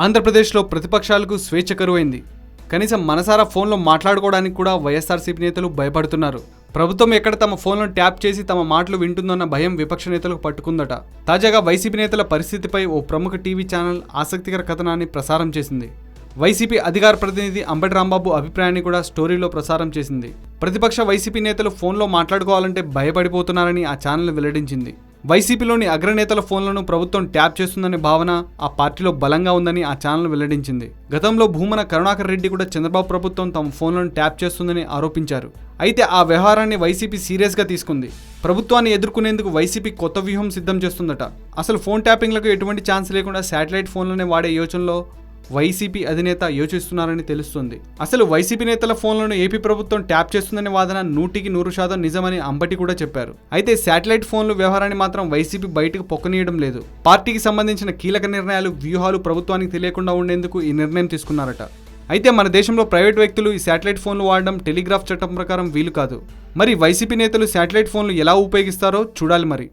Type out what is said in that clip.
ఆంధ్రప్రదేశ్లో ప్రతిపక్షాలకు స్వేచ్ఛ కరువైంది. కనీసం మనసారా ఫోన్లో మాట్లాడుకోవడానికి కూడా వైఎస్ఆర్సీపీ నేతలు భయపడుతున్నారు. ప్రభుత్వం ఎక్కడ తమ ఫోన్లను ట్యాప్ చేసి తమ మాటలు వింటుందన్న భయం విపక్ష నేతలకు పట్టుకుందట. తాజాగా వైసీపీ నేతల పరిస్థితిపై ఓ ప్రముఖ టీవీ ఛానల్ ఆసక్తికర కథనాన్ని ప్రసారం చేసింది. వైసీపీ అధికార ప్రతినిధి అంబటి రాంబాబు అభిప్రాయాన్ని కూడా స్టోరీలో ప్రసారం చేసింది. ప్రతిపక్ష వైసీపీ నేతలు ఫోన్లో మాట్లాడుకోవాలంటే భయపడిపోతున్నారని ఆ ఛానల్ వెల్లడించింది. వైసీపీలోని అగ్రనేతల ఫోన్లను ప్రభుత్వం ట్యాప్ చేస్తుందనే భావన ఆ పార్టీలో బలంగా ఉందని ఆ ఛానల్ వెల్లడించింది. గతంలో భూమన కరుణాకర్ రెడ్డి కూడా చంద్రబాబు ప్రభుత్వం తమ ఫోన్లను ట్యాప్ చేస్తుందని ఆరోపించారు. అయితే ఆ వ్యవహారాన్ని వైసీపీ సీరియస్గా తీసుకుంది. ప్రభుత్వాన్ని ఎదుర్కొనేందుకు వైసీపీ కొత్త వ్యూహం సిద్ధం చేస్తుందట. అసలు ఫోన్ ట్యాపింగ్లకు ఎటువంటి ఛాన్స్ లేకుండా శాటిలైట్ ఫోన్లనే వాడే యోచనలో వైసీపీ అధినేత యోచిస్తున్నారని తెలుస్తుంది. అసలు వైసీపీ నేతల ఫోన్లను ఏపీ ప్రభుత్వం ట్యాప్ చేస్తుందనే వాదన 100% నిజమని అంబటి కూడా చెప్పారు. అయితే శాటిలైట్ ఫోన్లు వ్యవహారాన్ని మాత్రం వైసీపీ బయటకు పొక్కనీయడం లేదు. పార్టీకి సంబంధించిన కీలక నిర్ణయాలు, వ్యూహాలు ప్రభుత్వానికి తెలియకుండా ఉండేందుకు ఈ నిర్ణయం తీసుకున్నారట. అయితే మన దేశంలో ప్రైవేట్ వ్యక్తులు ఈ శాటిలైట్ ఫోన్లు వాడడం టెలిగ్రాఫ్ చట్టం ప్రకారం వీలు కాదు. మరి వైసీపీ నేతలు శాటిలైట్ ఫోన్లు ఎలా ఉపయోగిస్తారో చూడాలి మరి.